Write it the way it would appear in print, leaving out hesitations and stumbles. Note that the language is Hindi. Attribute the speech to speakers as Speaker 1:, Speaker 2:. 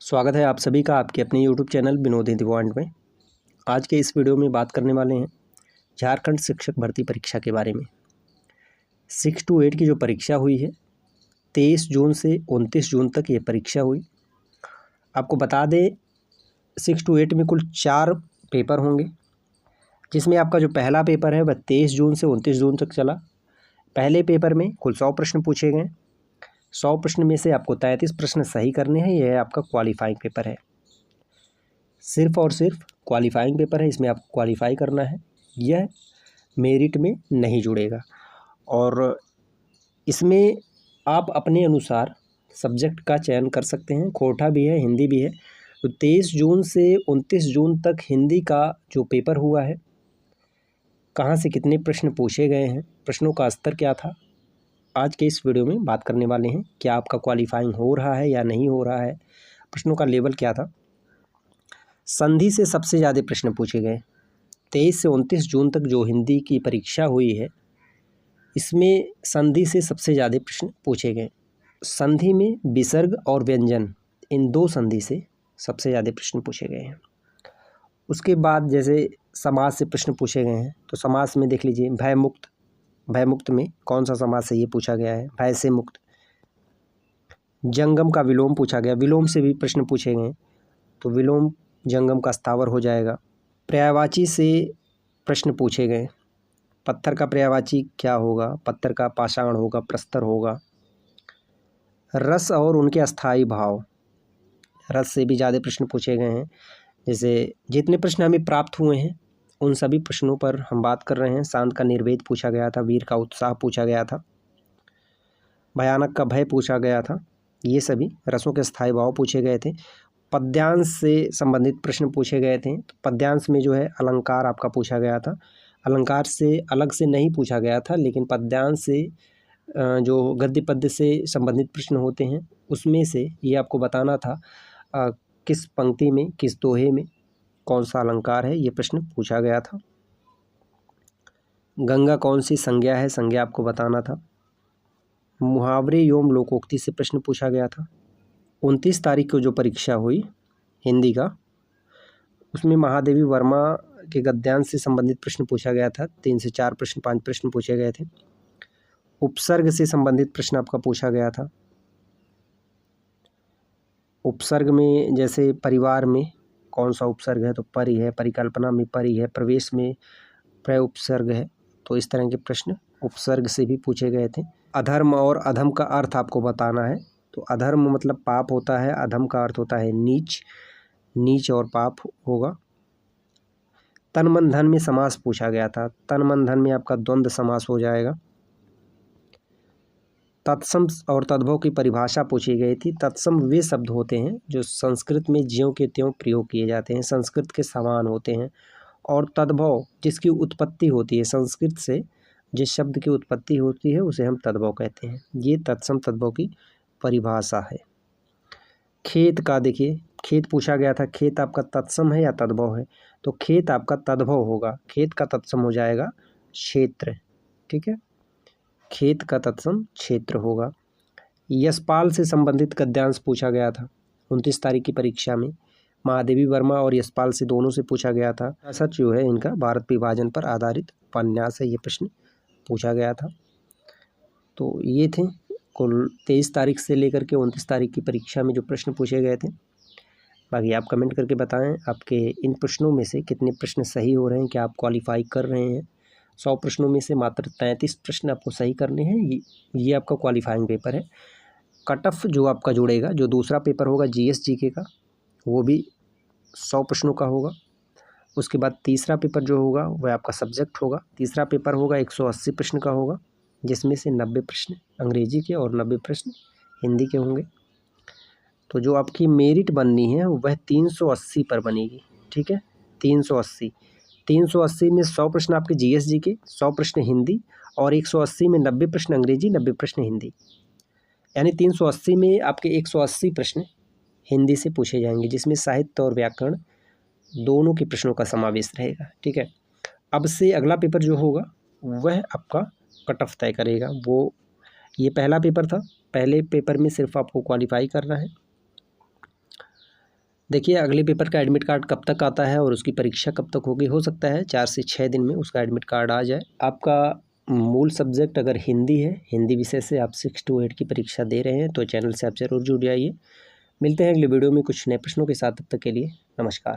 Speaker 1: स्वागत है आप सभी का आपके अपने YouTube channel Vinod Hindi point में। आज के इस वीडियो में बात करने वाले हैं झारखंड शिक्षक भर्ती परीक्षा के बारे में। 6 to 8 की जो परीक्षा हुई है 23 जून से 29 जून तक ये परीक्षा हुई। आपको बता दें 6 to 8 में कुल 4 पेपर होंगे, जिसमें आपका जो पहला पेपर है वह 23 जून से 29 जून तक चला। पहले पेपर में कुल 100 प्रश्न पूछे गए। 100 प्रश्न में से आपको 33 प्रश्न सही करने हैं। यह आपका क्वालिफाइंग पेपर है, सिर्फ और सिर्फ क्वालिफाइंग पेपर है। इसमें आपको क्वालिफाई करना है, यह मेरिट में नहीं जुड़ेगा। और इसमें आप अपने अनुसार सब्जेक्ट का चयन कर सकते हैं। कोटा भी है, हिंदी भी है। तो 23 जून से 29 जून तक हिंदी का जो पेपर हुआ है, कहाँ से कितने प्रश्न पूछे गए हैं, प्रश्नों का स्तर क्या था, आज के इस वीडियो में बात करने वाले हैं। क्या आपका क्वालिफाइंग हो रहा है या नहीं हो रहा है, प्रश्नों का लेवल क्या था। संधि से सबसे ज़्यादा प्रश्न पूछे गए। 23 से 29 जून तक जो हिंदी की परीक्षा हुई है, इसमें संधि से सबसे ज़्यादा प्रश्न पूछे गए। संधि में विसर्ग और व्यंजन, इन दो संधि से सबसे ज़्यादा प्रश्न पूछे गए हैं। उसके बाद जैसे समास से प्रश्न पूछे गए हैं, तो समास में देख लीजिए भयमुक्त, भयमुक्त में कौन सा समास से ये पूछा गया है, भय से मुक्त। जंगम का विलोम पूछा गया, विलोम से भी प्रश्न पूछे गए, तो विलोम जंगम का स्थावर हो जाएगा। पर्यायवाची से प्रश्न पूछे गए, पत्थर का पर्यायवाची क्या होगा, पत्थर का पाषाण होगा, प्रस्तर होगा। रस और उनके अस्थायी भाव, रस से भी ज़्यादा प्रश्न पूछे गए हैं। जैसे जितने प्रश्न हमें प्राप्त हुए हैं उन सभी प्रश्नों पर हम बात कर रहे हैं। शांत का निर्वेद पूछा गया था, वीर का उत्साह पूछा गया था, भयानक का भय पूछा गया था। ये सभी रसों के स्थायी भाव पूछे गए थे। पद्यांश से संबंधित प्रश्न पूछे गए थे। तो पद्यांश में जो है अलंकार आपका पूछा गया था। अलंकार से अलग से नहीं पूछा गया था, लेकिन पद्यांश से जो गद्य पद्य से संबंधित प्रश्न होते हैं उसमें से ये आपको बताना था किस पंक्ति में, किस दोहे में कौन सा अलंकार है, ये प्रश्न पूछा गया था। गंगा कौन सी संज्ञा है, संज्ञा आपको बताना था। मुहावरे एवं लोकोक्ति से प्रश्न पूछा गया था। 29 तारीख को जो परीक्षा हुई हिंदी का, उसमें महादेवी वर्मा के गद्यांश से संबंधित प्रश्न पूछा गया था। 3 से 4 प्रश्न, 5 प्रश्न पूछे गए थे। उपसर्ग से संबंधित प्रश्न आपका पूछा गया था। उपसर्ग में जैसे परिवार में कौन सा उपसर्ग है, तो परि है, परिकल्पना में परि है, प्रवेश में प्र उपसर्ग है। तो इस तरह के प्रश्न उपसर्ग से भी पूछे गए थे। अधर्म और अधम का अर्थ आपको बताना है। तो अधर्म मतलब पाप होता है, अधम का अर्थ होता है नीच, नीच और पाप होगा। तन मन धन में समास पूछा गया था। तन मन धन में आपका द्वंद्व समास हो जाएगा। तत्सम और तद्भव की परिभाषा पूछी गई थी। तत्सम वे शब्द होते हैं जो संस्कृत में ज्यों के त्यों प्रयोग किए जाते हैं, संस्कृत के समान होते हैं। और तद्भव जिसकी उत्पत्ति होती है, संस्कृत से जिस शब्द की उत्पत्ति होती है उसे हम तद्भव कहते हैं। ये तत्सम तद्भव की परिभाषा है। खेत का देखिए, खेत पूछा गया था, खेत आपका तत्सम है या तद्भव है, तो खेत आपका तद्भव होगा। खेत का तत्सम हो जाएगा क्षेत्र, ठीक है, खेत का तत्सम क्षेत्र होगा। यशपाल से संबंधित गद्यांश पूछा गया था 29 तारीख की परीक्षा में। महादेवी वर्मा और यशपाल से दोनों से पूछा गया था। सच जो है इनका भारत विभाजन पर आधारित उपन्यास है, ये प्रश्न पूछा गया था। तो ये थे कुल 23 तारीख से लेकर के 29 तारीख की परीक्षा में जो प्रश्न पूछे गए थे। बाकी आप कमेंट करके बताएं आपके इन प्रश्नों में से कितने प्रश्न सही हो रहे हैं, क्या आप क्वालिफाई कर रहे हैं। 100 प्रश्नों में से मात्र 33 प्रश्न आपको सही करने हैं। ये आपका क्वालिफाइंग पेपर है। कट ऑफ जो आपका जुड़ेगा, जो दूसरा पेपर होगा जीएस जीके का, वो भी 100 प्रश्नों का होगा। उसके बाद तीसरा पेपर जो होगा वह आपका सब्जेक्ट होगा। तीसरा पेपर होगा 180 प्रश्न का होगा, जिसमें से 90 प्रश्न अंग्रेजी के और 90 प्रश्न हिंदी के होंगे। तो जो आपकी मेरिट बननी है वह 380 पर बनेगी, ठीक है। 380 में 100 प्रश्न आपके जीएसजी के, 100 प्रश्न हिंदी, और 180 में 90 प्रश्न अंग्रेजी, 90 प्रश्न हिंदी। यानी 380 में आपके 180 प्रश्न हिंदी से पूछे जाएंगे, जिसमें साहित्य और व्याकरण दोनों के प्रश्नों का समावेश रहेगा, ठीक है। अब से अगला पेपर जो होगा वह आपका कट ऑफ तय करेगा। वो ये पहला पेपर था, पहले पेपर में सिर्फ आपको क्वालिफाई करना है। देखिए अगले पेपर का एडमिट कार्ड कब तक आता है और उसकी परीक्षा कब तक होगी, हो सकता है 4 से 6 दिन में उसका एडमिट कार्ड आ जाए। आपका मूल सब्जेक्ट अगर हिंदी है, हिंदी विषय से आप 6 to 8 की परीक्षा दे रहे हैं तो चैनल से आप ज़रूर जुड़ जाइए। मिलते हैं अगले वीडियो में कुछ नए प्रश्नों के साथ, तब तक के लिए नमस्कार।